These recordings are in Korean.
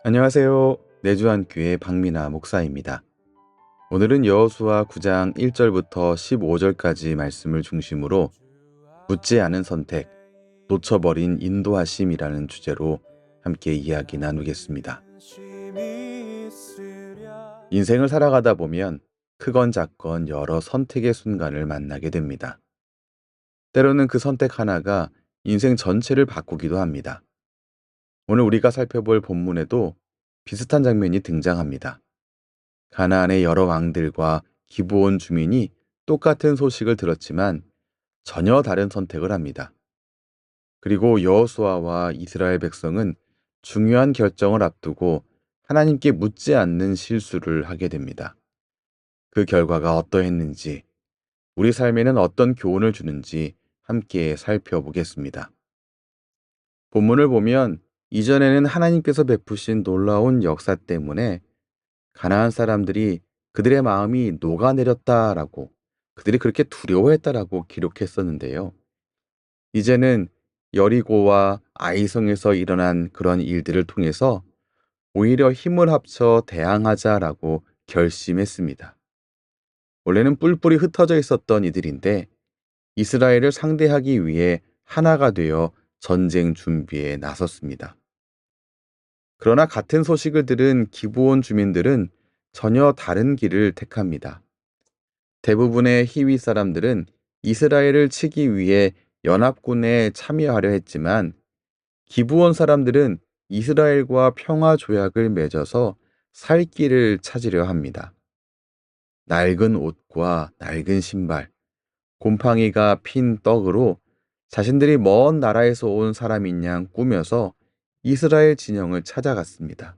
안녕하세요. 내주한교회 박민아 목사입니다. 오늘은 여호수아 9장 1절부터 15절까지 말씀을 중심으로 묻지 않은 선택, 놓쳐버린 인도하심이라는 주제로 함께 이야기 나누겠습니다. 인생을 살아가다 보면 크건 작건 여러 선택의 순간을 만나게 됩니다. 때로는 그 선택 하나가 인생 전체를 바꾸기도 합니다. 오늘 우리가 살펴볼 본문에도 비슷한 장면이 등장합니다. 가나안의 여러 왕들과 기브온 주민이 똑같은 소식을 들었지만 전혀 다른 선택을 합니다. 그리고 여호수아와 이스라엘 백성은 중요한 결정을 앞두고 하나님께 묻지 않는 실수를 하게 됩니다. 그 결과가 어떠했는지, 우리 삶에는 어떤 교훈을 주는지 함께 살펴보겠습니다. 본문을 보면 이전에는 하나님께서 베푸신 놀라운 역사 때문에 가나안 사람들이 그들의 마음이 녹아내렸다라고, 그들이 그렇게 두려워했다라고 기록했었는데요. 이제는 여리고와 아이성에서 일어난 그런 일들을 통해서 오히려 힘을 합쳐 대항하자라고 결심했습니다. 원래는 뿔뿔이 흩어져 있었던 이들인데 이스라엘을 상대하기 위해 하나가 되어 전쟁 준비에 나섰습니다. 그러나 같은 소식을 들은 기브온 주민들은 전혀 다른 길을 택합니다. 대부분의 히위 사람들은 이스라엘을 치기 위해 연합군에 참여하려 했지만 기브온 사람들은 이스라엘과 평화 조약을 맺어서 살 길을 찾으려 합니다. 낡은 옷과 낡은 신발, 곰팡이가 핀 떡으로 자신들이 먼 나라에서 온 사람인 양 꾸며서 이스라엘 진영을 찾아갔습니다.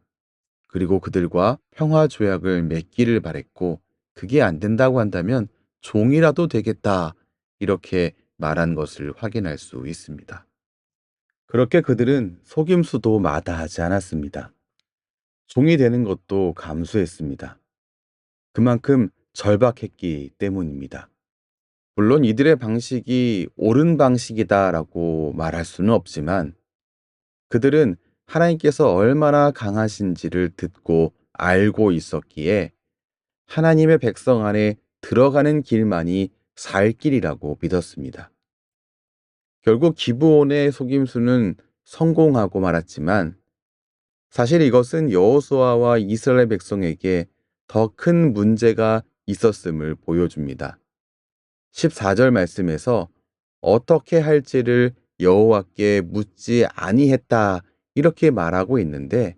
그리고 그들과 평화 조약을 맺기를 바랬고 그게 안 된다고 한다면 종이라도 되겠다 이렇게 말한 것을 확인할 수 있습니다. 그렇게 그들은 속임수도 마다하지 않았습니다. 종이 되는 것도 감수했습니다. 그만큼 절박했기 때문입니다. 물론 이들의 방식이 옳은 방식이다라고 말할 수는 없지만 그들은 하나님께서 얼마나 강하신지를 듣고 알고 있었기에 하나님의 백성 안에 들어가는 길만이 살 길이라고 믿었습니다. 결국 기브온의 속임수는 성공하고 말았지만 사실 이것은 여호수아와 이스라엘 백성에게 더 큰 문제가 있었음을 보여줍니다. 14절 말씀에서 어떻게 할지를 여호와께 묻지 아니했다 이렇게 말하고 있는데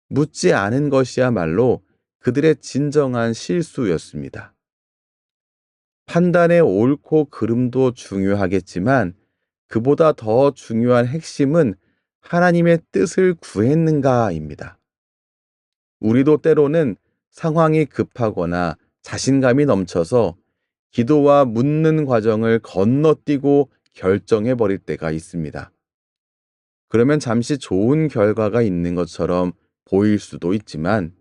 묻지 않은 것이야말로 그들의 진정한 실수였습니다. 판단의 옳고 그름도 중요하겠지만 그보다 더 중요한 핵심은 하나님의 뜻을 구했는가입니다. 우리도 때로는 상황이 급하거나 자신감이 넘쳐서 기도와 묻는 과정을 건너뛰고 결정해 버릴 때가 있습니다. 그러면 잠시 좋은 결과가 있는 것처럼 보일 수도 있지만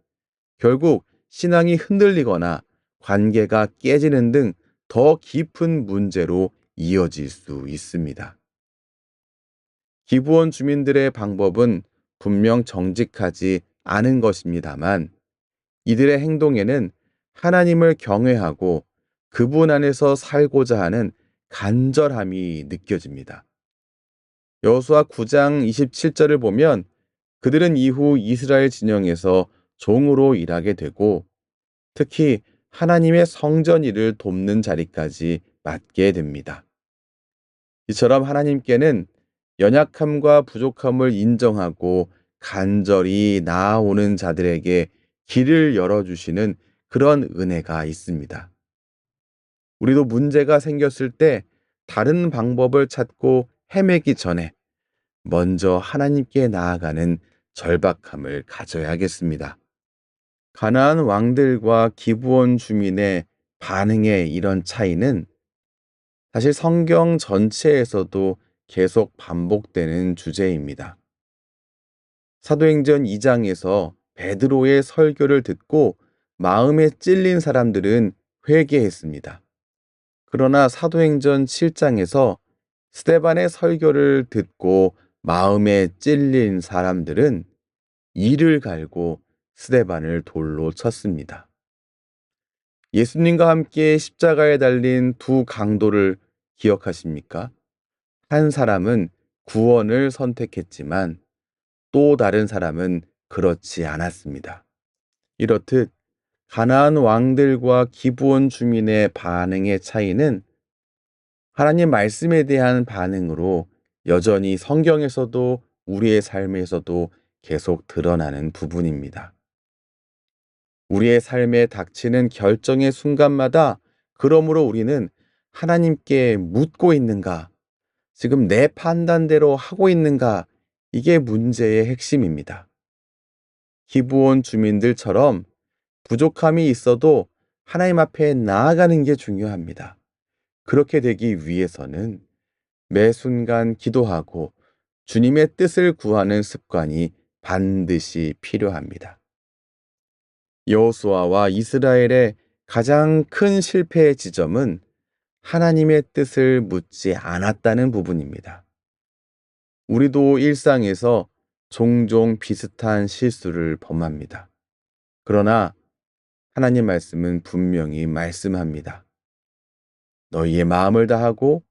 결국 신앙이 흔들리거나 관계가 깨지는 등 더 깊은 문제로 이어질 수 있습니다. 기브온 주민들의 방법은 분명 정직하지 않은 것입니다만 이들의 행동에는 하나님을 경외하고 그분 안에서 살고자 하는 간절함이 느껴집니다. 여호수아 9장 27절을 보면 그들은 이후 이스라엘 진영에서 종으로 일하게 되고 특히 하나님의 성전 일을 돕는 자리까지 맡게 됩니다. 이처럼 하나님께는 연약함과 부족함을 인정하고 간절히 나아오는 자들에게 길을 열어주시는 그런 은혜가 있습니다. 우리도 문제가 생겼을 때 다른 방법을 찾고 헤매기 전에 먼저 하나님께 나아가는 절박함을 가져야겠습니다. 가나안 왕들과 기브온 주민의 반응의 이런 차이는 사실 성경 전체에서도 계속 반복되는 주제입니다. 사도행전 2장에서 베드로의 설교를 듣고 마음에 찔린 사람들은 회개했습니다. 그러나 사도행전 7장에서 스데반의 설교를 듣고 마음에 찔린 사람들은 이를 갈고 스데반을 돌로 쳤습니다. 예수님과 함께 십자가에 달린 두 강도를 기억하십니까? 한 사람은 구원을 선택했지만 또 다른 사람은 그렇지 않았습니다. 이렇듯 가나안 왕들과 기브온 주민의 반응의 차이는 하나님 말씀에 대한 반응으로 여전히 성경에서도 우리의 삶에서도 계속 드러나는 부분입니다. 우리의 삶에 닥치는 결정의 순간마다 그러므로 우리는 하나님께 묻고 있는가? 지금 내 판단대로 하고 있는가? 이게 문제의 핵심입니다. 기브온 주민들처럼 부족함이 있어도 하나님 앞에 나아가는 게 중요합니다. 그렇게 되기 위해서는 매 순간 기도하고 주님의 뜻을 구하는 습관이 반드시 필요합니다. 여호수아와 이스라엘의 가장 큰 실패의 지점은 하나님의 뜻을 묻지 않았다는 부분입니다. 우리도 일상에서 종종 비슷한 실수를 범합니다. 그러나 하나님 말씀은 분명히 말씀합니다. 너희의 마음을 다하고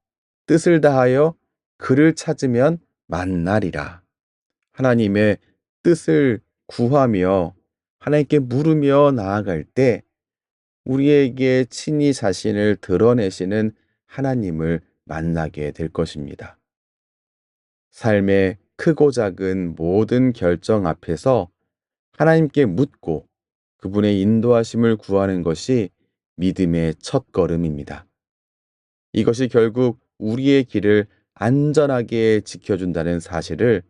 뜻을 다하여 그를 찾으면 만나리라. 하나님의 뜻을 구하며 하나님께 물으며 나아갈 때 우리에게 친히 자신을 드러내시는 하나님을 만나게 될 것입니다. 삶의 크고 작은 모든 결정 앞에서 하나님께 묻고 그분의 인도하심을 구하는 것이 믿음의 첫 걸음입니다. 이것이 결국 우리의 길을 안전하게 지켜준다는 사실을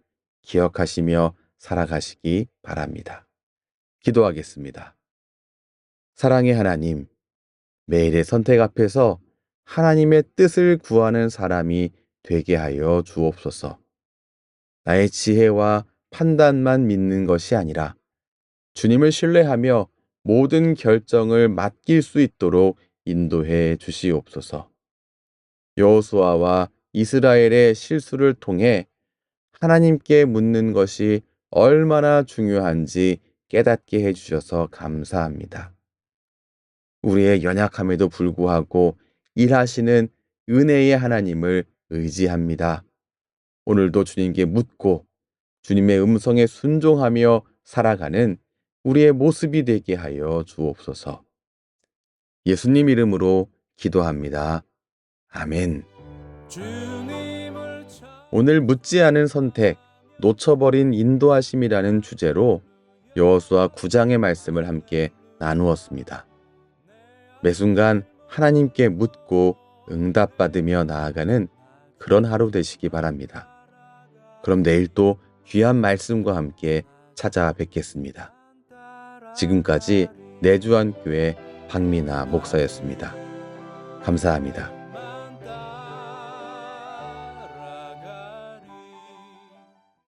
기억하시며 살아가시기 바랍니다. 기도하겠습니다. 사랑의 하나님, 매일의 선택 앞에서 하나님의 뜻을 구하는 사람이 되게 하여 주옵소서. 나의 지혜와 판단만 믿는 것이 아니라 주님을 신뢰하며 모든 결정을 맡길 수 있도록 인도해 주시옵소서. 여호수아와 이스라엘의 실수를 통해 하나님께 묻는 것이 얼마나 중요한지 깨닫게 해주셔서 감사합니다. 우리의 연약함에도 불구하고 일하시는 은혜의 하나님을 의지합니다. 오늘도 주님께 묻고 주님의 음성에 순종하며 살아가는 우리의 모습이 되게 하여 주옵소서. 예수님 이름으로 기도합니다. 아멘. 오늘 묻지 않은 선택, 놓쳐버린 인도하심이라는 주제로 여호수아 9장의 말씀을 함께 나누었습니다. 매 순간 하나님께 묻고 응답받으며 나아가는 그런 하루 되시기 바랍니다. 그럼 내일 또 귀한 말씀과 함께 찾아뵙겠습니다. 지금까지 내주한교회 박민아 목사였습니다. 감사합니다.